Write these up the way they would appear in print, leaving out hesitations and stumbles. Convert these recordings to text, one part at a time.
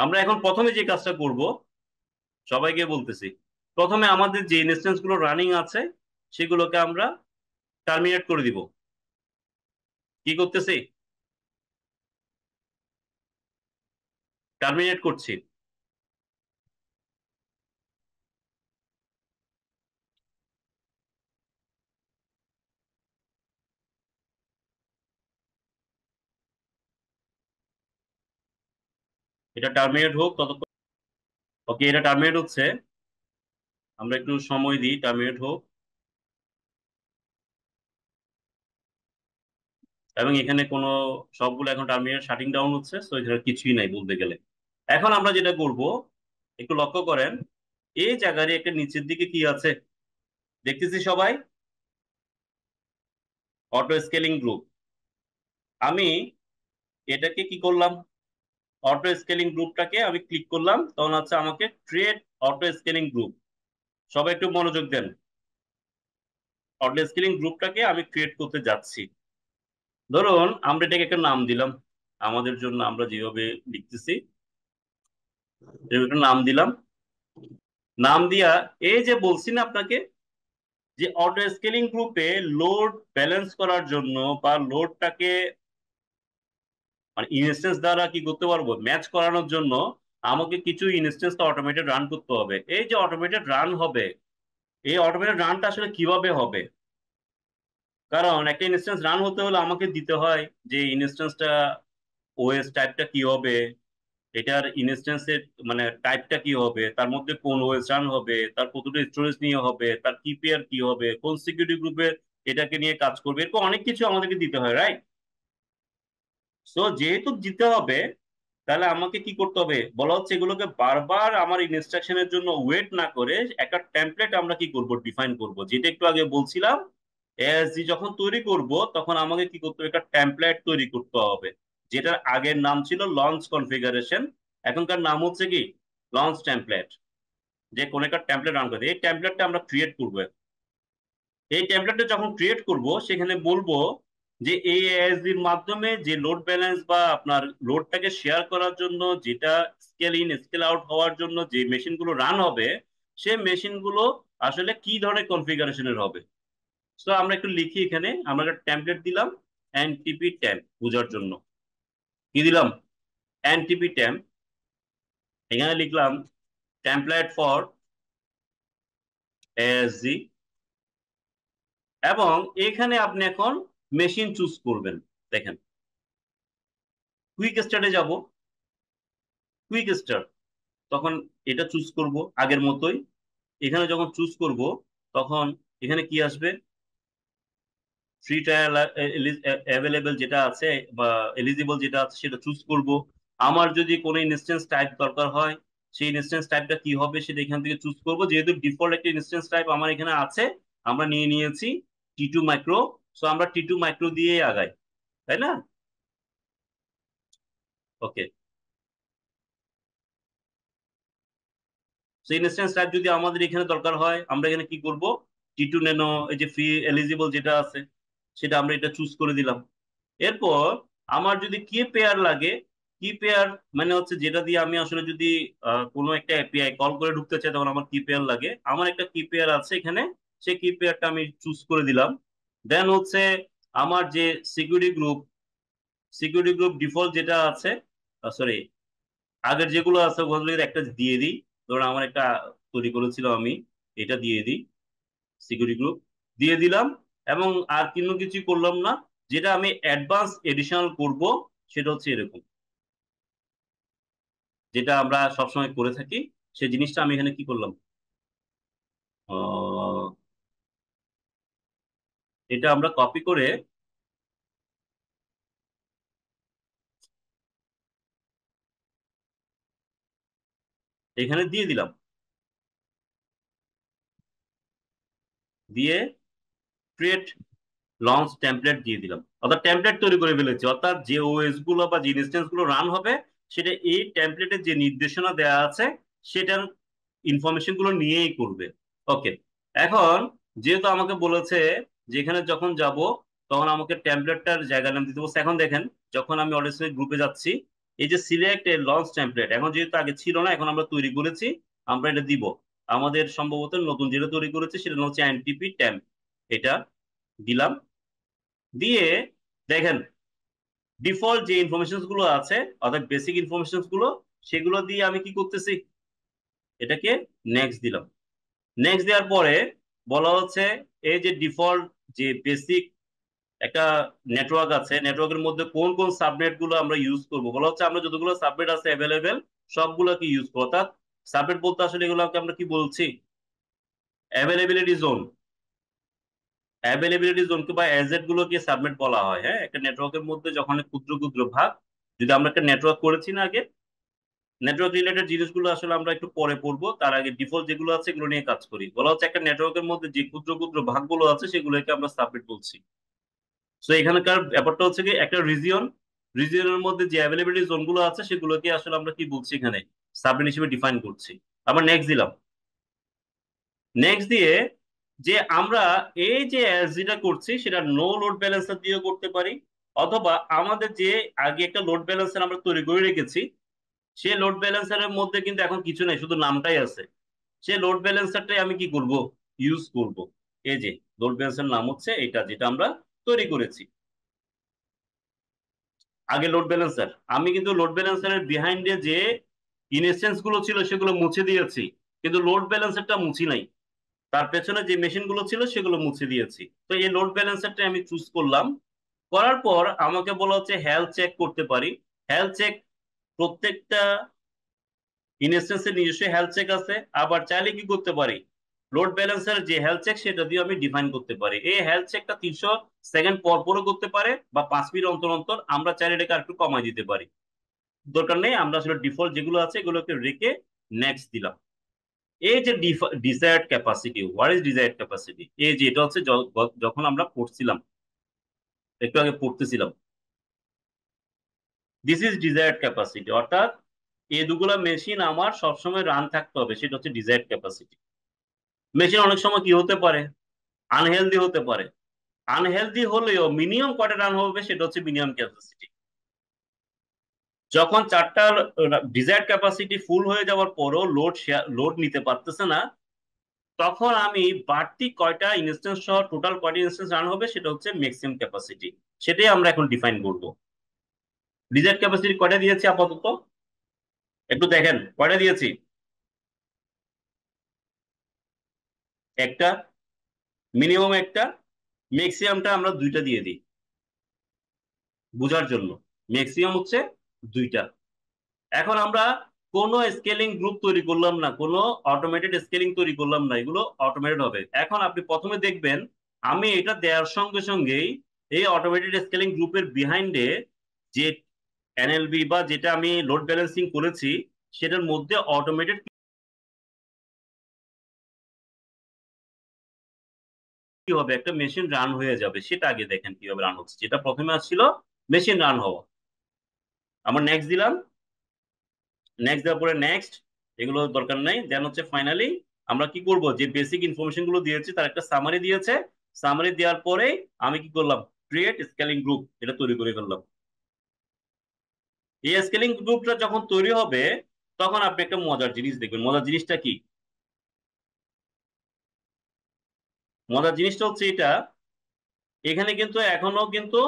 আমরা এখন প্রথমে যে কাজটা করব, সবাইকে বলতেছি, প্রথমে আমাদের যে ইনস্ট্যান্স গুলো রানিং আছে সেগুলোকে আমরা টার্মিনেট করে দিব। কি করতেছি? টার্মিনেট করছি। এটা টার্মিনেট হোক ততক্ষণ। ওকে, এটা টার্মিনেট হচ্ছে। আমরা একটু সময় দিই, টার্মিনেট হোক। এবং এখানে কোনো, সবগুলো এখন টার্মিনেট শাটিং ডাউন হচ্ছে, তো এখানে কিছুই নাই বলতে গেলে। এখন আমরা যেটা করব, একটু লক্ষ্য করেন, এই জায়গায় একটা নিচের দিকে কি আছে দেখতেছি সবাই? Auto scaling group. আমি এটাকে কি করলাম, অটো স্কেলিং গ্রুপটাকে আমি ক্লিক করলাম, তখন হচ্ছে আমাকে ক্রিয়েট অটো স্কেলিং গ্রুপ। সবাই একটু মনোযোগ দেন। অটো স্কেলিং গ্রুপটাকে আমি ক্রিয়েট করতে যাচ্ছি। ধরুন আমরা এটাকে একটা নাম দিলাম, আমাদের জন্য আমরা যেভাবে লিখতেছি এরকম একটা নাম দিলাম। নাম দিয়া, এই যে বলছি না আপনাকে, যে অটো স্কেলিং গ্রুপে লোড ব্যালেন্স করার জন্য বা লোডটাকে মানে ইনস্টেন্স দ্বারা কি করতে পারবো, ম্যাচ করানোর জন্য আমাকে কিছু ইনস্টেন্স অটোমেটেড রান করতে হবে। এই যে অটোমেটেড রান হবে, এই অটোমেটেড রানটা আসলে কিভাবে হবে? কারণ একটা ইনস্টেন্স রান হতে হলে আমাকে দিতে হয় যে ইনস্টেন্সটা ওএস টাইপটা কি হবে, এটার ইনস্টেন্সের মানে টাইপটা কি হবে, তার মধ্যে কোন ওএস রান হবে, তার কতটা স্টোরেজ নিয়ে হবে, তার কি পেয়ার কি হবে, কোন সিকিউরিটি গ্রুপের এটাকে নিয়ে কাজ করবে, এরকম অনেক কিছু আমাদেরকে দিতে হয়, রাইট? সো যেহেতু দিতে হবে, তাহলে আমাকে কি করতে হবে বলা হচ্ছে, এগুলোকে বারবার আমার ইনস্ট্রাকশনের জন্য ওয়েট না করে একটা টেমপ্লেট আমরা কি করব, ডিফাইন করব। যেটা একটু আগে বলছিলাম, এএসজি যখন তৈরি করব তখন আমাকে কি করতে হবে, একটা টেমপ্লেট তৈরি করতে হবে, যেটার আগের নাম ছিল লঞ্চ কনফিগারেশন, এখনকার নাম হচ্ছে কি লঞ্চ টেমপ্লেট। যে কোন একটা টেমপ্লেট রান করে, এই টেমপ্লেটটা আমরা ক্রিয়েট করবো। এই টেমপ্লেটটা যখন ক্রিয়েট করব সেখানে বলবো যে এই এএসডির মাধ্যমে যে লোড ব্যালেন্স বা আপনার লোডটাকে শেয়ার করার জন্য, যেটা স্কেল ইন স্কেল আউট হওয়ার জন্য যে মেশিনগুলো রান হবে, সেই মেশিনগুলো আসলে কি ধরনের কনফিগারেশনের হবে। তো আমরা একটু লিখি, এখানে আমরা একটা টেমপ্লেট দিলাম, এনটিপি ট্যাম্প বোঝার জন্য। কি দিলাম? NTP temp. এখানে লিখলাম টেমপ্লেট ফর এএসডি। এবং এখানে আপনি এখন মেশিন চুজ করবেন। দেখেন, কুইক স্টার্টে যাব। কুইক স্টার্ট, তখন এটা চুজ করব আগের মতোই। এখানে যখন চুজ করব তখন এখানে কি আসবে, ফ্রি ট্রায়াল অ্যাভেলেবেল যেটা আছে বা এলিজিবল যেটা আছে সেটা চুজ করব। আমার যদি কোনো ইনস্টেন্স টাইপ দরকার হয়, সেই ইনস্টেন্স টাইপটা কি হবে সেটা এখান থেকে চুজ করব। যেহেতু ডিফল্ট একটা ইনস্টেন্স টাইপ আমার এখানে আছে, আমরা নিয়ে নিয়েছি টি টু মাইক্রো। সো আমরা টি টু মাইক্রো দিয়ে আগাই, তাই না? ওকে। সেই ইনস্ট্যান্স টাইপ যদি আমাদের এখানে দরকার হয়, আমরা এখানে কি করব, টি টু ন্যানো, এই যে ফ্রি এলিজিবল যেটা আছে সেটা আমরা এটা চুজ করে দিলাম। এরপর আমার যদি কি পেয়ার লাগে, কি পেয়ার মানে হচ্ছে যেটা দিয়ে আমি আসলে যদি কোনো একটা এপিআই কল করে ঢুকতে চাই, তখন আমার কি পেয়ার লাগে, আমার একটা কি পেয়ার আছে এখানে, সেই কি পেয়ারটা আমি চুজ করে দিলাম। দেন হচ্ছে আমার যে security group, security group default যেটা আছে, সরি আগের যেগুলো আছে ওগুলো একটা দিয়ে দিই। ধরুন আমার একটা তৈরি করেছিল আমি, এটা দিয়ে দিই, সিকিউরিটি গ্রুপ দিয়ে দিলাম। এবং আর কোনো কিছু করলাম না। যেটা আমি অ্যাডভান্স এডিশনাল করব সেটা হচ্ছে এরকম, যেটা আমরা সবসময় করে থাকি, সেই জিনিসটা আমি এখানে কি করলাম, আহ, এটা আমরা কপি করে এখানে দিয়ে দিলাম। দিয়ে ক্রিয়েট লঞ্চ টেমপ্লেট দিয়ে দিলাম, অর্থাৎ টেমপ্লেট তৈরি করে ফেলেছি। অর্থাৎ যে ওএস গুলো বা যে ইনস্টেন্স গুলো রান হবে, সেটা এই টেমপ্লেটের যে নির্দেশনা দেওয়া আছে সেটার ইনফরমেশন গুলো নিয়েই করবে। ওকে। এখন যেহেতু আমাকে বলেছে যেখানে যখন যাব তখন আমাকে টেমপ্লেটটার জায়গা নাম দিতে বলছে। এখন দেখেন, যখন আমি অডিও গ্রুপে যাচ্ছি, এই যে সিলেক্ট এ লঞ্চ টেমপ্লেট, এখন যেহেতু আগে ছিল না, এখন আমরা তৈরি করেছি, আমরা এটা দিব। আমাদের সম্ভবত নতুন যেটা তৈরি করেছি সেটা হচ্ছে এনটিপি টেম্প, এটা দিলাম। দিয়ে দেখেন ডিফল্ট যে ইনফরমেশন গুলো আছে, অর্থাৎ বেসিক ইনফরমেশন গুলো, সেগুলো দিয়ে আমি কি করতেছি, এটাকে নেক্সট দিলাম। নেক্সট দেওয়ার পরে বলা হচ্ছে এই যে ডিফল্ট যে বেসিক একটা নেটওয়ার্ক আছে, নেটওয়ার্কের মধ্যে কোন কোন সাবনেট গুলো আমরা ইউজ করবো, বলা হচ্ছে আমরা যতগুলো সাবনেট আছে অ্যাভেলেবেল সবগুলোকে ইউজ করবো। অর্থাৎ সাবনেট বলতে আসলে এগুলোকে আমরা কি বলছি, অ্যাভেলেবিলিটি জোন। অ্যাভেলেবিলিটি জোনকে বা এজেড গুলোকে সাবনেট বলা হয়। হ্যাঁ, একটা নেটওয়ার্কের মধ্যে যখন ক্ষুদ্র ক্ষুদ্র ভাগ, যদি আমরা একটা নেটওয়ার্ক করেছি না আগে, নেটওয়ার্ক রিলেটেড জিনিসগুলো আসলে আমরা একটু পরে পড়বো, তার আগে ডিফল্ট যেগুলো আছে এগুলো নিয়ে কাজ করি। বলা হচ্ছে একটা নেটওয়ার্কের মধ্যে যে ক্ষুদ্র ক্ষুদ্র ভাগগুলো আছে সেগুলোকে আমরা সাবনেট বলছি। তো এখানকার ব্যাপারটা হচ্ছে কি, একটা রিজিয়ন, রিজিয়নের মধ্যে যে অ্যাভেলেবিলিটি জোনগুলো আছে সেগুলোকে আসলে আমরা কি বলছি এখানে, সাবনেট হিসেবে ডিফাইন করছি। আবার নেক্সট দিলাম। নেক্সট দিয়ে যে আমরা এই যে যেটা করছি সেটা নো লোড ব্যালেন্সার দিয়েও করতে পারি, অথবা আমাদের যে আগে একটা লোড ব্যালেন্সার আমরা তৈরি করে রেখেছি, সেই লোড ব্যালেন্সারের মধ্যে কিন্তু এখন কিছু নেই, শুধু নামটাই আছে। সেই লোড ব্যালেন্সারটাই আমি কি করব, ইউজ করব। এই যে লোড ব্যালেন্সার নাম হচ্ছে এটা, যেটা আমরা তৈরি করেছি আগে লোড ব্যালেন্সার। আমি কিন্তু লোড ব্যালেন্সারের বিহাইন্ডে যে ইনস্ট্যান্স গুলো ছিল সেগুলো মুছে দিয়েছি, কিন্তু লোড ব্যালেন্সারটা মুছি নাই। তার পেছনে যে মেশিন গুলো ছিল সেগুলো মুছে দিয়েছি। তো এই লোড ব্যালেন্সারটা আমি চুজ করলাম। করার পর আমাকে বলা হচ্ছে হেলথ চেক করতে পারি। হেলথ চেক, প্রত্যেকটা ইনস্ট্যান্সের নিজস্ব হেলথ চেক আছে। আবার চাইলে কি করতে পারি, লোড ব্যালেন্সার যে হেলথ চেক সেটা দিয়ে আমি ডিফাইন করতে পারি। এই হেলথ চেকটা 300 সেকেন্ড পর পরও করতে পারে, বা 5 মিনিট অন্তর অন্তর। আমরা চাইলে এটাকে একটু কমাই দিতে পারি, দরকার নেই। আমরা আসলে ডিফল্ট যেগুলো আছে এগুলোকে রেখে নেক্সট দিলাম। এই যে desired capacity, what is desired capacity, এই যে এটা হচ্ছে যখন আমরা পড়ছিলাম, একটু আগে পড়তেছিলাম, দিস ইজ ডিজায়ার্ড ক্যাপাসিটি, অর্থাৎ এই দুগুলা মেশিন আমার সবসময় রান থাকতে হবে, সেটা হচ্ছে ডিজায়ার্ড ক্যাপাসিটি। মেশিন অনেক সময় কি হতে পারে, আনহেলদি হতে পারে। আনহেলদি হলেও মিনিমাম কয়টা রান হবে সেটা হচ্ছে মিনিমাম ক্যাপাসিটি। যখন চারটা ডিজায়ার্ড ক্যাপাসিটি ফুল হয়ে যাওয়ার পরও লোড নিতে পারতেছে না, তখন আমি বাড়তি কয়টা ইনস্ট্যান্স সহ টোটাল কয়টা ইনস্ট্যান্স রান হবে সেটা হচ্ছে ম্যাক্সিমাম ক্যাপাসিটি। সেটাই আমরা এখন ডিফাইন করব। ডিজায়ার্ড ক্যাপাসিটি কয়টা দিয়েছি আপাতত, একটু দেখেন কয়টা দিয়েছি। একটা, মিনিমাম একটা, ম্যাক্সিমামটা আমরা দুইটা দিয়ে দিই বোঝার জন্য। ম্যাক্সিমাম হচ্ছে দুইটা। এখন আমরা কোনো স্কেলিং গ্রুপ তৈরি করলাম না, কোনো অটোমেটেড স্কেলিং তৈরি করলাম না, এগুলো অটোমেটেড হবে। এখন আপনি প্রথমে দেখবেন আমি এটা দেওয়ার সঙ্গে সঙ্গেই এই অটোমেটেড স্কেলিং গ্রুপের বিহাইন্ডে যে এনএলবি বা যেটা আমি লোড ব্যালেন্সিং করেছি সেটার মধ্যে অটোমেটেড কি হবে, একটা মেশিন রান হয়ে যাবে। সেটা আগে দেখেন কিভাবে রান হচ্ছে। যেটা প্রথমে আসছিল মেশিন রান হওয়া, আমরা নেক্সট দিলাম। নেক্সট দেওয়ার পরে নেক্সট, এগুলো দরকার নাই। দেন হচ্ছে ফাইনালি আমরা কি করব, যে বেসিক ইনফরমেশন গুলো দিয়েছি তার একটা সামারি দিয়েছে। সামারি দেওয়ার পরে আমি কি করলাম, ক্রিয়েট স্কেলিং গ্রুপ, এটা তৈরি করে ফেললাম। এই স্কেলিং গ্রুপটা যখন তৈরি হবে তখন আপনি একটা মজার জিনিস দেখবেন। মজার জিনিসটা কি, মজার জিনিসটা হচ্ছে এটা, এখানে কিন্তু এখনো কিন্তু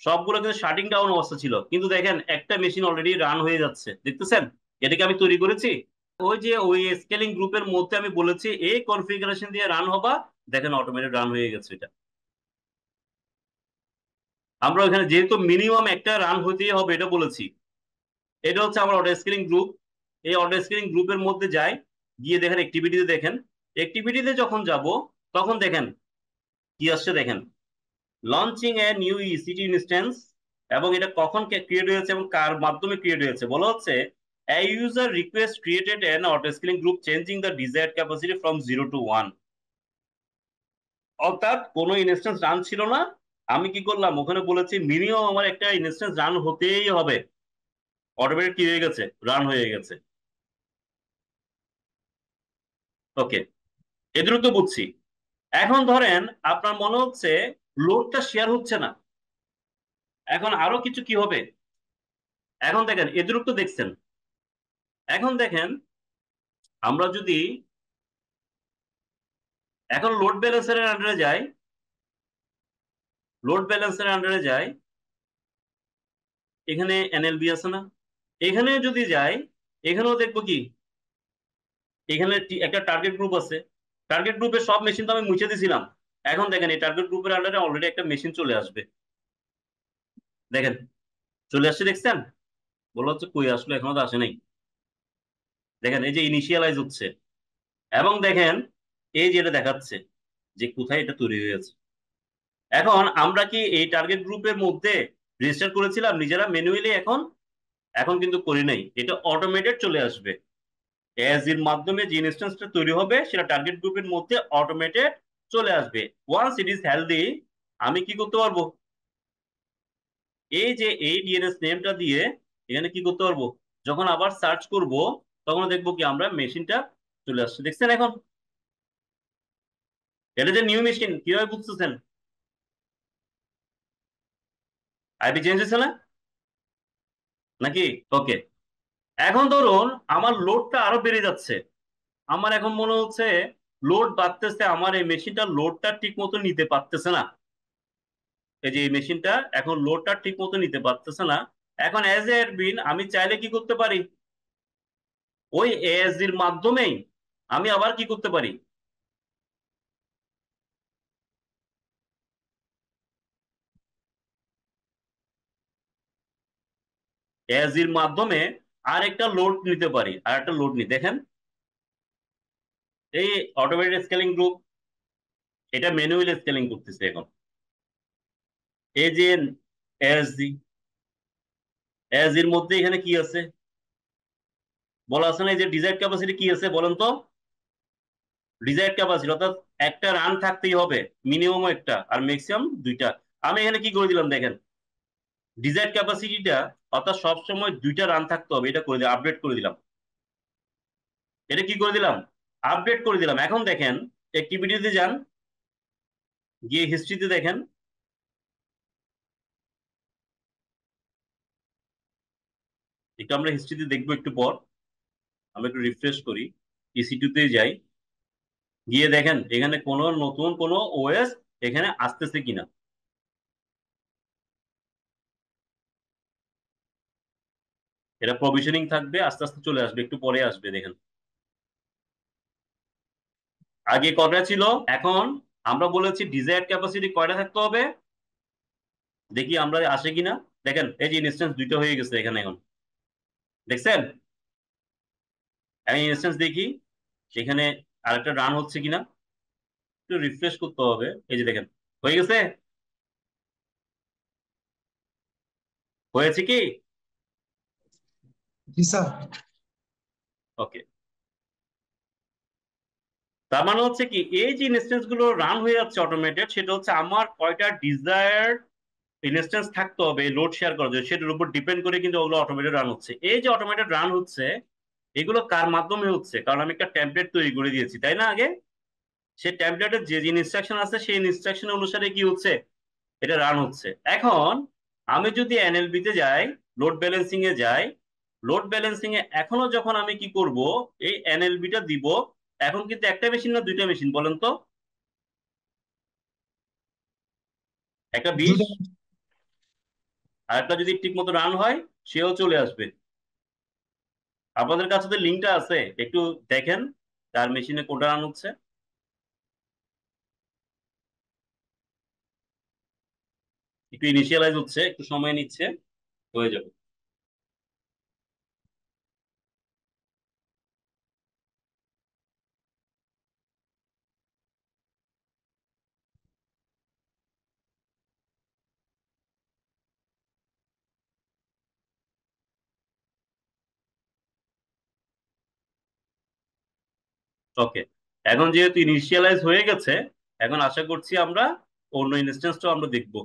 সবগুলো কিন্তু শাটিং ডাউন অবস্থা ছিল, কিন্তু দেখেন একটা মেশিন অলরেডি রান হয়ে যাচ্ছে, দেখতেছেন? এটাকে আমি তৈরি করেছি। ওই যে ওই স্কেলিং গ্রুপের মধ্যে আমি বলেছি এই কনফিগারেশন দিয়ে রান হবা, দেখেন অটোমেটেড রান হয়ে গেছে এটা। আমরা ওখানে যেহেতু মিনিমাম একটা রান হতেই হবে এটা বলেছি। এটা হচ্ছে আমার অটো স্কেলিং গ্রুপ। এই অটো স্কেলিং গ্রুপের মধ্যে যাই, গিয়ে দেখেন অ্যাক্টিভিটিতে, দেখেন অ্যাক্টিভিটিতে যখন যাব তখন দেখেন কি আসছে, দেখেন লঞ্চিং এ নিউ ইসিটি ইনস্ট্যান্স, এবং এটা কখন ক্রিয়েট হয়েছে এবং কার মাধ্যমে ক্রিয়েট হয়েছে। বলা হচ্ছে a user request created an auto scaling group changing the desired capacity from 0 to 1। অর্থাৎ কোনো ইনস্ট্যান্স রান ছিল না, আমি কি করলাম ওখানে বলেছি মিনিমাম আমার একটা ইনস্ট্যান্স রান হতেই হবে, অটোমেটিক কি হয়ে গেছে, রান হয়ে গেছে। ওকে, এ দ্রুত বুঝছি। এখন ধরেন আপনার মনে হচ্ছে লোডটা শেয়ার হচ্ছে না, এখন আরো কিছু কি হবে, এখন দেখেন এদের তো দেখছেন। এখন দেখেন আমরা যদি এখন লোড ব্যালেন্সারের আন্ডারে যাই, লোড ব্যালেন্সারের আন্ডারে যাই, এখানে এনএলবি আছে না, এখানে যদি যাই, এখানেও দেখবো কি এখানে একটা টার্গেট গ্রুপ আছে। টার্গেট গ্রুপের সব মেশিন তো আমি মুছে দিয়েছিলাম। এখন দেখেন এই টার্গেট গ্রুপের আন্ডারে অলরেডি একটা মেশিন চলে আসবে। দেখেন চলে আসছে, দেখছেন? বলা হচ্ছে কই আসলো, এখনো তো আসে নাই। দেখেন এই যে ইনিশিয়ালাইজ হচ্ছে, এবং দেখেন এই যে এটা দেখাচ্ছে যে কোথায় এটা তৈরি হয়েছে। এখন আমরা কি এই টার্গেট গ্রুপের মধ্যে রেজিস্টার করেছিলাম নিজেরা ম্যানুয়ালি? এখন এখন কিন্তু করি নাই, এটা অটোমেটেড চলে আসবে। এজ এর মাধ্যমে যে ইনস্ট্যান্সটা তৈরি হবে সেটা টার্গেট গ্রুপের মধ্যে অটোমেটেড চলে আসবে। ওয়ান্স ইট ইজ হেলদি, আমি কি করতে পারবো, এই যে এই ডিএনএস নেমটা দিয়ে এখানে কি করতে পারবো, যখন আবার সার্চ করব তখন দেখবো কি আমরা মেশিনটা চলে আসছে। দেখছেন এখন এটা যে নিউ মেশিন, কিভাবে বুঝতেছেন? আইপি চেঞ্জ হয়েছে না নাকি? ওকে। এখন ধরুন আমার লোডটা আরো বেড়ে যাচ্ছে, আমার এখন মনে হচ্ছে লোড বাড়তেছে, আমার এই মেশিনটা লোডটা ঠিক মতো নিতে পারতেছে না। এই যে এই মেশিনটা এখন লোডটা ঠিক মতো নিতে পারতেছে না। এখন এজ এ অ্যাডমিন আমি চাইলে কি করতে পারি, ওই এএসডির মাধ্যমেই আমি আবার কি করতে পারি, এএসডির মাধ্যমে আর একটা লোড নিতে পারি, আর একটা লোড নি। দেখেন এই অটোমেটেড স্কেলিং গ্রুপ এটা ম্যানুয়ালি স্কেলিং করতেছে এখন। এই যে এএসডি, এএসডির মধ্যে এখানে কি আছে বলা আছে না, এই যে ডিজাইড ক্যাপাসিটি কি আছে বলেন তো? ডিজাইড ক্যাপাসিটি অর্থাৎ একটা রান থাকতেই হবে, মিনিমাম একটা আর ম্যাক্সিমাম দুইটা। আমি এখানে কি করে দিলাম দেখেন, ডিজাইড ক্যাপাসিটিটা অর্থাৎ সবসময় দুইটা রান থাকতে হবে, এটা করে দিলাম, আপডেট করে দিলাম। এটা কি করে দিলাম, আপডেট করে দিলাম। এখন দেখেন অ্যাক্টিভিটিতে যান, গিয়ে হিস্ট্রিতে দেখেন, একটু আমরা হিস্ট্রিতে দেখবো একটু পর। আমরা একটু রিফ্রেশ করি, EC2 তে যাই, গিয়ে দেখেন এখানে কোনো নতুন কোনো ওএস এখানে আসতেছে কিনা। এটা প্রভিশনিং থাকবে, আস্তে আস্তে চলে আসবে, একটু পরে আসবে দেখেন। আগে কয়টা ছিল, এখন আমরা বলেছি ডিজায়ার ক্যাপাসিটি কয়টা থাকতে হবে, দেখি আমরা আসে কিনা। দেখেন এই যে ইনস্ট্যান্স দুইটা হয়ে গেছে এখানে এখন, দেখছেন? আমি ইনস্ট্যান্স দেখি এখানে আরেকটা রান হচ্ছে কিনা, একটু রিফ্রেশ করতে হবে। এই যে দেখেন হয়ে গেছে, হয়েছে কি? জি স্যার। ওকে। তার মানে হচ্ছে কি এই যে ইনস্ট্যান্স গুলো রান হয়ে যাচ্ছে অটোমেটেড, সেটা হচ্ছে আমার কয়টা ডিজায়ার্ড ইনস্ট্যান্স থাকতে হবে লোড শেয়ার করার জন্য, সেটার উপর ডিপেন্ড করে কিন্তু ওগুলো অটোমেটেড রান হচ্ছে। এই যে অটোমেটেড রান হচ্ছে এগুলো কার মাধ্যমে হচ্ছে, কারণ আমি একটা টেমপ্লেট তৈরি করে দিয়েছি তাই না আগে, সেই টেমপ্লেটের যে যে ইনস্ট্রাকশন আছে সেই ইনস্ট্রাকশন অনুসারে কি হচ্ছে, এটা রান হচ্ছে। এখন আমি যদি এনএলবি তে যাই, লোড ব্যালেন্সিং এ যাই, লোড ব্যালেন্সিং এ এখনো যখন আমি কি করব, এই এনএলবি টা দিব। এখন কিন্তু একটা মেশিন না দুইটা মেশিন বলেন তো? একটা 20, দুটো। আর একটা যদি ঠিক মতো রান হয় সেও চলে আসবে। আপনাদের কাছে তো লিঙ্কটা আছে, একটু দেখেন তার মেশিনে কোনটা রান হচ্ছে। একটু ইনিশিয়ালাইজ হচ্ছে, একটু সময় নিচ্ছে, হয়ে যাবে। ওকে। এখন যেহেতু ইনিশিয়ালাইজ হয়ে গেছে, এখন আশা করছি আমরা অন্য ইনস্ট্যান্সটাও আমরা দেখব।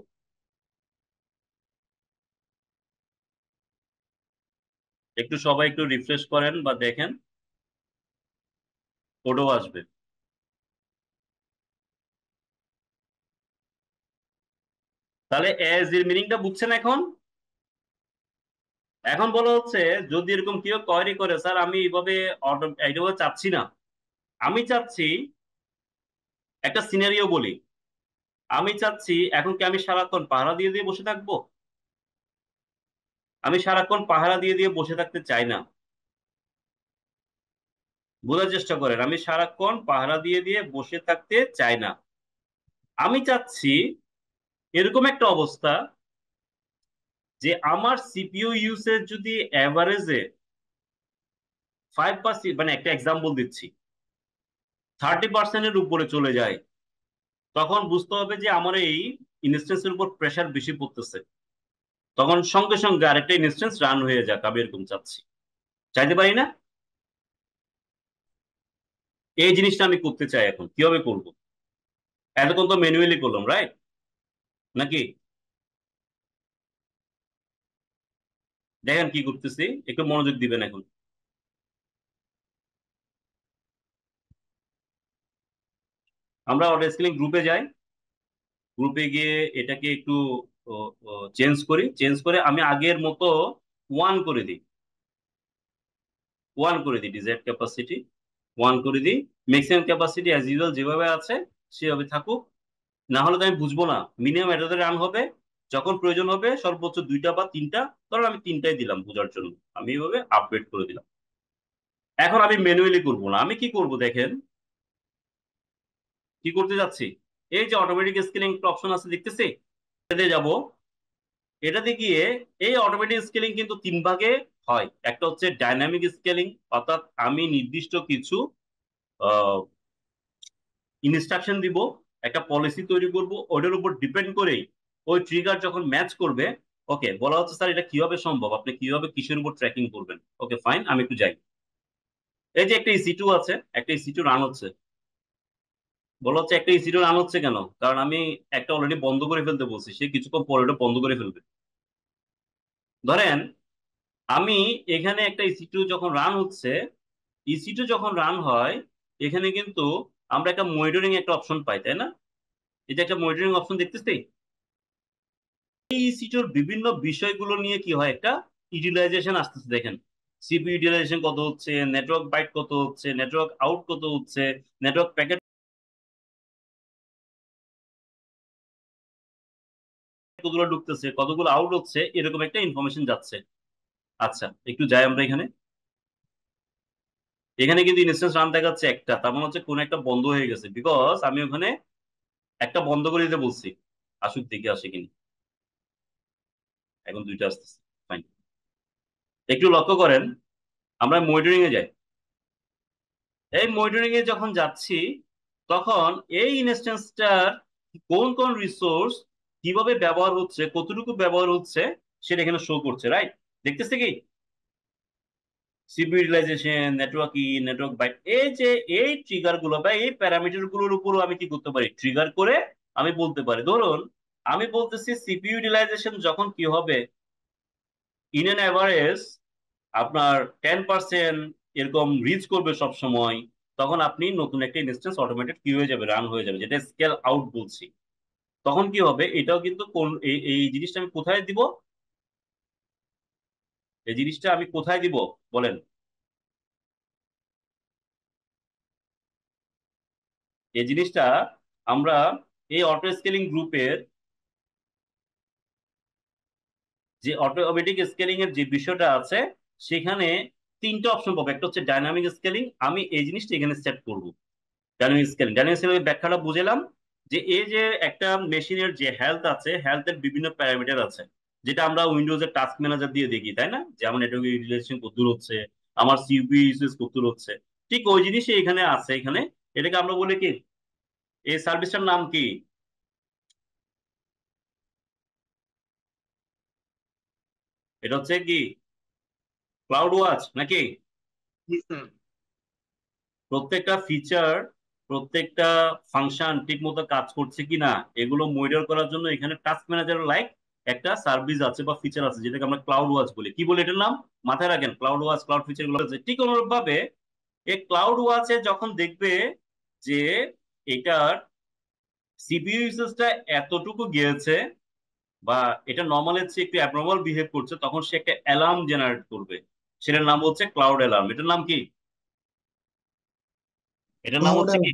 একটু সবাই একটু রিফ্রেশ করেন বা দেখেন, কোডও আসবে। তাহলে এজ এর মিনিংটা বুঝছেন এখন? এখন বলা হচ্ছে যদি এরকম কেউ কোয়েরি করে স্যার আমি এইভাবে এইভাবে চাচ্ছি না, আমি চাচ্ছি একটা সিনারিও বলি, আমি চাচ্ছি এখন কি আমি সারাক্ষণ পাহারা দিয়ে দিয়ে বসে থাকবো? আমি সারাক্ষণ পাহারা দিয়ে দিয়ে বসে থাকতে চাই না। বোঝার চেষ্টা করেন, আমি সারাক্ষণ পাহারা দিয়ে দিয়ে বসে থাকতে চাই না। আমি চাচ্ছি এরকম একটা অবস্থা যে আমার সিপিইউ ইউসেজ যদি অ্যাভারেজে 5%, মানে একটা এক্সাম্পল দিচ্ছি, 30%-এর উপরে চলে যায়, তখন বুঝতে হবে যে আমার এই ইনস্টেন্সের উপর প্রেশার বেশি পড়তেছে। তখন সঙ্গে সঙ্গে আরেকটা ইনস্টেন্স রান হয়ে যাক, আমি এরকম চাচ্ছি। চাইতে পারি না? এই জিনিসটা আমি করতে চাই, এখন কিভাবে করব? এতক্ষণ তো ম্যানুয়ালি করলাম, রাইট নাকি? দেখেন কি করতেছি, একটু মনোযোগ দিবেন এখন। আমরা অটো স্কেলিং গ্রুপে যাই, গ্রুপে গিয়ে এটাকে একটু চেঞ্জ করে আমি আগের মতো ওয়ান করে দিই। ডিজায়ার ক্যাপাসিটি ওয়ান করে দিই। ম্যাক্সিমাম ক্যাপাসিটি অ্যাজ ইউজুয়াল যেভাবে আছে সেভাবে থাকুক। না হলে তো আমি বুঝবো না, মিনিমাম এটাতে রান হবে, যখন প্রয়োজন হবে সর্বোচ্চ দুইটা বা তিনটা, ধরো আমি তিনটাই দিলাম বোঝার জন্য, আমি এভাবে আপডেট করে দিলাম। এখন আমি ম্যানুয়ালি করবো না, আমি কি করব দেখেন, কি করতে যাচ্ছি, এই যে অটোমেটিক স্কেলিং অপশন আছে দেখতেছি, এটাতে যাব। এটাতে গিয়ে এই অটোমেটিক স্কেলিং কিন্তু তিন ভাগে হয়। একটা হচ্ছে ডাইনামিক স্কেলিং, অর্থাৎ আমি নির্দিষ্ট কিছু ইনস্ট্রাকশন দিব, একটা পলিসি তৈরি করব, ওটার উপর ডিপেন্ড করেই ওই ট্রিগার যখন ম্যাচ করবে, ওকে বলা হচ্ছে স্যার এটা কিভাবে সম্ভব, আপনি কিভাবে কিসের উপর ট্র্যাকিং করবেন? ওকে ফাইন, আমি একটু যাই। এই যে একটা ইসি2 আছে, একটা ইসি2 রান হচ্ছে। বলা হচ্ছে একটা ইসি2 রান হচ্ছে কেন? কারণ আমি একটা অলরেডি বন্ধ করে ফেলতে বলছি, সে কিছুক্ষণ পরে ওটা বন্ধ করে ফেলবে। ধরেন আমি এখানে একটা ইসি2 যখন রান হচ্ছে, ইসি2 যখন রান হয়, এখানে কিন্তু আমরা একটা মনিটরিং একটা অপশন পাই, তাই না? এটা একটা মনিটরিং অপশন দেখতেছি। এই ইসিটোর বিভিন্ন বিষয়গুলো নিয়ে কি হয়, একটা ইউটিলাইজেশন আসতেছে দেখেন। সিপিইউ ইউটিলাইজেশন কত হচ্ছে, নেটওয়ার্ক বাইট কত হচ্ছে, নেটওয়ার্ক আউট কত হচ্ছে, নেটওয়ার্ক প্যাকেট কতগুলো ঢুকতেছে, কতগুলো আউট হচ্ছে, এরকম একটা ইনফরমেশন যাচ্ছে। আচ্ছা একটু যাই আমরা এখানে। এখানে কিন্তু ইনস্ট্যান্স রান দেখাচ্ছে একটা, তার মানে হচ্ছে কোন একটা বন্ধ হয়ে গেছে, বিকজ আমি ওখানে একটা বন্ধ করে দিতে বলছি। আসুক দেখি আসে কিনা। এখন দুইটা আসতেছে, ফাইন। একটু লক্ষ্য করেন, আমরা মনিটরিং এ যাই। এই মনিটরিং এ যখন যাচ্ছি, তখন এই ইনস্ট্যান্সটার কোন কোন রিসোর্স কিভাবে ব্যবহার হচ্ছে, কতটুকু ব্যবহার হচ্ছে, সেটা এখানে শো করছে, রাইট? দেখতেছে কি CP utilization, network network byte, এই যে এই ট্রিগার গুলো বা এই প্যারামিটার গুলোর উপরও আমি কি করতে পারি, ট্রিগার করে আমি বলতে পারি। ধরুন আমি বলতেছি সিপি ইউটিলাইজেশন যখন কি হবে, ইন এন এভারেজ আপনার 10% এরকম রিচ করবে সব সময়, তখন আপনি নতুন একটা ইনস্ট্যান্স অটোমেটেড কি হয়ে যাবে, রান হয়ে যাবে, যেটা স্কেল আউট বলছি। তখন কি হবে, এটাও কিন্তু কোন এই জিনিসটা আমি কোথায় দিব, এই জিনিসটা আমি কোথায় দিব বলেন? এই জিনিসটা আমরা এই অটো স্কেলিং গ্রুপের যে অটোমেটিক স্কেলিং এর যে বিষয়টা আছে, সেখানে তিনটা অপশন পাবো। একটা হচ্ছে ডাইনামিক স্কেলিং, আমি এই জিনিসটা এখানে সেট করব। ডাইনামিক স্কেলিং এর ব্যাখ্যাটা বুঝলাম, যে এই যে একটা মেশিনের যে হেলথ আছে, হেলথের বিভিন্ন প্যারামিটার আছে, যেটা আমরা উইন্ডোজের টাস্ক ম্যানেজার দিয়ে দেখি, তাই না? যেমন নেটওয়ার্ক ইউটিলাইজেশন কত দূর হচ্ছে, আমার সিপিইউ ইউসেজ কত দূর হচ্ছে, ঠিক ওই জিনিসই এখানে আছে। এখানে এটাকে আমরা বলি কি, এই সার্ভিসটার নাম কি? এটা হচ্ছে কি ক্লাউড ওয়াচ নাকি? জি স্যার। প্রত্যেকটা ফিচার, প্রত্যেকটা ফাংশন ঠিক মতো কাজ করছে কিনা, এগুলো মনিটর করার জন্য এখানে টাস্ক ম্যানেজার লাইক একটা সার্ভিস আছে বা ফিচার আছে, যেটাকে আমরা ক্লাউড ওয়াচ বলি। কি বলি এটার নাম? মাথায় রাখেন, ক্লাউড ওয়াচ, ক্লাউড ফিচার গুলো আছে। ঠিক অনুরূপ ভাবে এই ক্লাউড ওয়াচে যখন দেখবে যে এটার সিপিইউ ইউসেজটা এতটুকু গিয়েছে, বা এটা নর্মালের চেয়ে একটু অ্যাবনর্মাল বিহেভ করছে, তখন সে একটা অ্যালার্ম জেনারেট করবে। সেটার নাম হচ্ছে ক্লাউড অ্যালার্ম। এটার নাম কি? এটার নাম ক্লাউড হচ্ছে কি?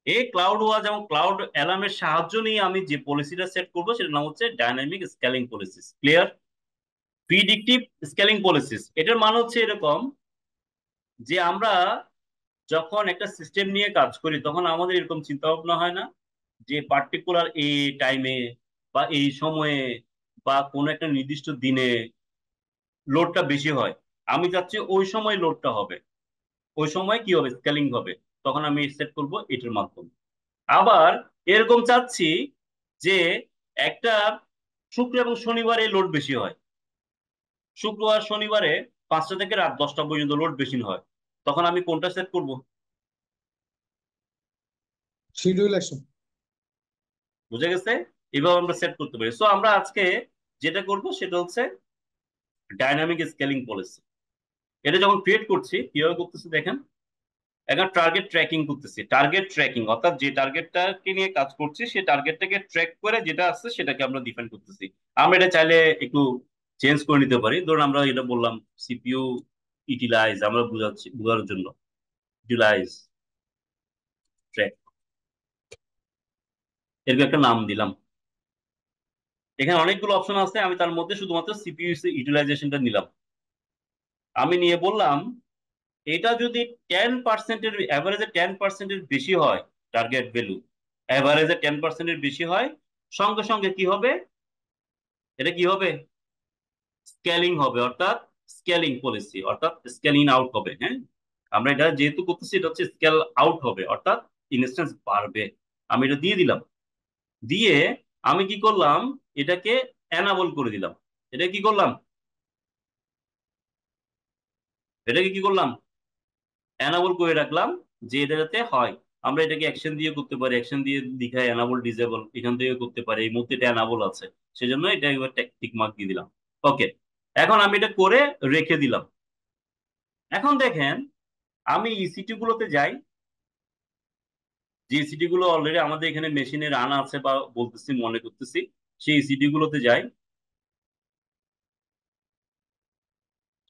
এই ক্লাউড ওয়াচ এবং ক্লাউড অ্যালার্মের সাহায্য নিয়ে আমি যে পলিসিটা সেট করবো সেটার নাম হচ্ছে dynamic scaling policies. Clear? Predictive scaling policies এটার মানে হচ্ছে এরকম যে আমরা যখন একটা সিস্টেম নিয়ে কাজ করি তখন আমাদের এরকম চিন্তা ভাবনা হয় না যে পার্টিকুলার এই টাইমে বা এই সময়ে বা কোনো একটা নির্দিষ্ট দিনে লোডটা বেশি হয়। আমি চাচ্ছি ওই সময় লোডটা হবে, ওই সময় কি হবে, স্কেলিং হবে। তখন আমি সেট করব এটার মাধ্যমে। আবার এরকম চাচ্ছি যে একটা শুক্র এবং শনিবারে লোড বেশি হয়, শুক্র আর শনিবারে 5টা থেকে রাত 10টা পর্যন্ত লোড বেশি হয়, তখন আমি কোনটা সেট করব? Schedule action. বুঝে গেছে? এভাবে আমরা সেট করতে পারি। সো আমরা আজকে যেটা করব সেটা হচ্ছে ডাইনামিক স্কেলিং পলিসি। এটা যখন ক্রিয়েট করছি কিভাবে করতেছি দেখেন। এখন টার্গেট ট্র্যাকিং করতেছি, টার্গেট ট্র্যাকিং অর্থাৎ যে টার্গেটটাকে নিয়ে কাজ করছি সেই টার্গেটটাকে ট্র্যাক করে যেটা আসছে সেটাকে আমরা ডিফাইন করতেছি। আমরা এটা চাইলে একটু চেঞ্জ করে নিতে পারি। ধরুন আমরা এটা বললাম সিপিইউ ইউটিলাইজ, আমরা বুঝাচ্ছি বোঝার জন্য ইউটিলাইজ ট্র্যাক, এরকম একটা নাম দিলাম। এখানে অনেকগুলো অপশন আছে, আমি তার মধ্যে শুধুমাত্র সিপিইউ ইউটিলাইজেশনটা নিলাম। আমি নিয়ে বললাম এটা যদি 10%-এর অ্যাভারেজে 10%-এর বেশি হয়, টার্গেট ভ্যালু অ্যাভারেজে 10%-এর বেশি হয়, সঙ্গে সঙ্গে কি হবে, এটা কি হবে, স্কেলিং হবে, অর্থাৎ স্কেলিং পলিসি, অর্থাৎ স্কেলিং আউট হবে। হ্যাঁ, আমরা এটা যেহেতু করতেছি এটা হচ্ছে স্কেল আউট হবে, অর্থাৎ ইনস্ট্যান্স বাড়বে। আমি এটা দিয়ে দিলাম। দিয়ে আমি কি করলাম, এটাকে এনাবল করে দিলাম। এটা কি করলাম, এটাকে কি করলাম, এনাবল করে রাখলাম, যে এটা যাতে হয়। আমরা এটাকে অ্যাকশন দিয়ে করতে পারি, অ্যাকশন দিয়ে লিখায় এনাবল ডিসেবল এখান থেকে করতে পারি, এই মুহূর্তে এটা এনাবল আছে, সেজন্য এটা একবার টিক মার্ক দিয়ে দিলাম। ওকে, এখন আমি এটা করে রেখে দিলাম। এখন দেখেন আমি ইসিটি গুলোতে যাই, যে ইসিটি গুলো অলরেডি আমাদের এখানে মেশিনে রান আছে বা বলতেছি মনে করতেছি, সেই ইসিটি গুলোতে যাই।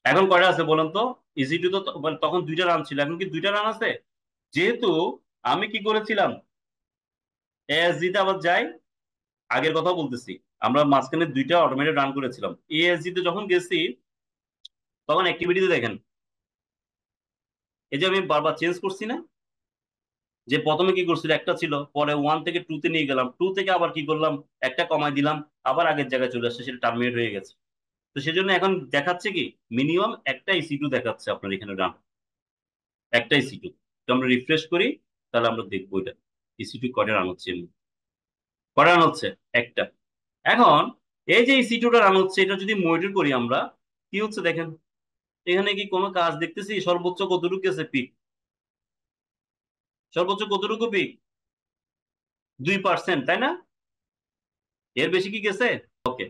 এখন কয়টা আছে বলেন তো? ইসিটি তো তখন দুইটা রান ছিল, এখন কি দুইটা রান আছে? যেহেতু আমি কি করেছিলাম, এএসজি তে আবার যাই, আগের কথা বলতেছি, আমরা মাঝখানে দুইটা অটোমেটেড রান করেছিলাম। এএসজি তে যখন গেছি তখন অ্যাক্টিভিটিতে দেখেন এই যে আমি বারবার চেঞ্জ করছি না, যে প্রথমে কি করছিল একটা ছিল, পরে 1 থেকে 2 তে নিয়ে গেলাম, 2 থেকে আবার কি করলাম, একটা কমাই দিলাম, আবার আগের জায়গায় চলে আসছে, সেটা টার্মিনেট হয়ে গেছে। তো সেজন্য এখন দেখাচ্ছে কি, মিনিমাম একটা ইসি2 দেখাচ্ছে আপনার এখানে রান, একটা ইসি2। তো আমরা রিফ্রেশ করি, তাহলে আমরা দেখবো এটা ইসি2 কয়টা রান হচ্ছে, কয়টা রান হচ্ছে, একটা। এখন এই যে ইসি2টা রান হচ্ছে এটা যদি মনিটর করি আমরা, কি হচ্ছে দেখেন, এখানে কি কোনো কাজ দেখতেছি? সর্বোচ্চ কতটুকু গেছে পিক, সর্বোচ্চ কতটুকু পিক, 2%, তাই না? এর বেশি কি গেছে? ওকে,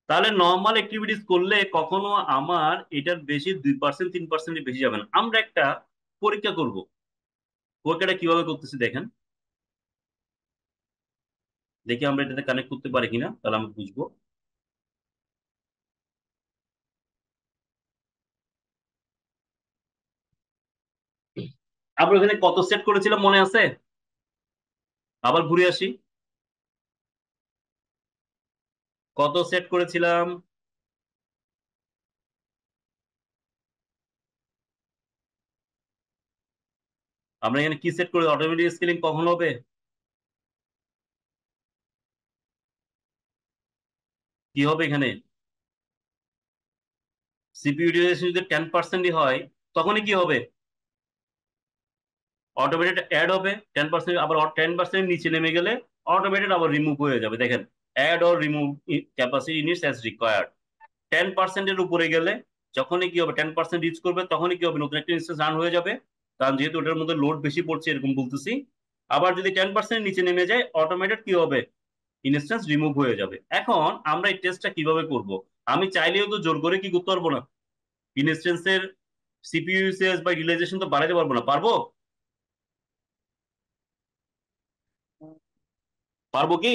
তাহলে নর্মাল অ্যাক্টিভিটিস করলে কখনো আমার এটার বেশি 2% 3% বেশি যাবে না। আমরা একটা পরীক্ষা করব, পরীক্ষাটা কিভাবে করতেছি দেখেন, দেখি আমরা এটাতে কানেক্ট করতে পারি কিনা, তাহলে আমরা বুঝবো। আমরা এখানে কত সেট করেছিলাম মনে আছে? আবার ঘুরে আসি, কত সেট করেছিলাম? আমরা এখানে কি সেট করে, অটোমেটিক স্কেলিং কখন হবে, কি হবে এখানে, সিপিইউ ইউটিলাইজেশন যদি 10%ই হয় তখনই কি হবে, অটোমেটেড অ্যাড হবে 10%, আবার 10% নিচে নেমে গেলে অটোমেটেড আবার রিমুভ হয়ে যাবে। দেখেন, add or remove capacity units as required. 10%-এর উপরে গেলে, যখনই কি হবে 10% রিচ করবে তখনই কি হবে, নতুন একটা ইনস্ট্যান্স রান হয়ে যাবে, কারণ যেহেতু ওটার মধ্যে লোড বেশি পড়ছে এরকম বলতেছি। আবার যদি 10% নিচে নেমে যায় অটোমেটেড কি হবে, ইনস্ট্যান্স রিমুভ হয়ে যাবে। এখন আমরা এই টেস্টটা কিভাবে করব? আমি চাইলেও তো জোর করে কি করতে পারবো না, ইনস্ট্যান্সের সিপিইউ ইউসেজ বা ইউটিলাইজেশন তো বাড়াতে পারবো না, পারবো? পারবো কি?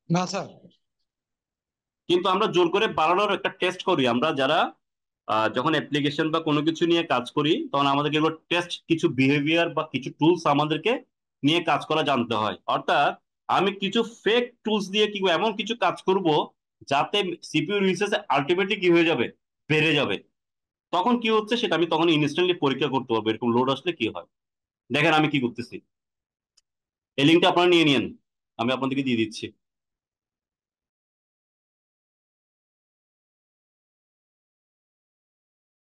না স্যার। কিন্তু আমরা জোর করে বাড়ানোর একটা টেস্ট করি, আমরা যারা যখন অ্যাপ্লিকেশন বা কোনো কিছু নিয়ে কাজ করি তখন আমাদেরকে এগুলো টেস্ট, কিছু বিহেভিয়ার বা কিছু টুলস আমাদেরকে নিয়ে কাজ করা জানতে হয়। অর্থাৎ আমি কিছু ফেক টুলস দিয়ে কি এমন কিছু কাজ করব যাতে সিপিইউ ইউসেজ আলটিমেটলি কি হয়ে যাবে, বেড়ে যাবে। তখন কি হচ্ছে সেটা আমি তখন ইনস্ট্যান্টলি পরীক্ষা করতে পারবো এরকম লোড আসলে কি হয়। দেখেন আমি কি করতেছি, এই লিঙ্কটা আপনারা নিয়ে নিন, আমি আপনাদেরকে দিয়ে দিচ্ছি।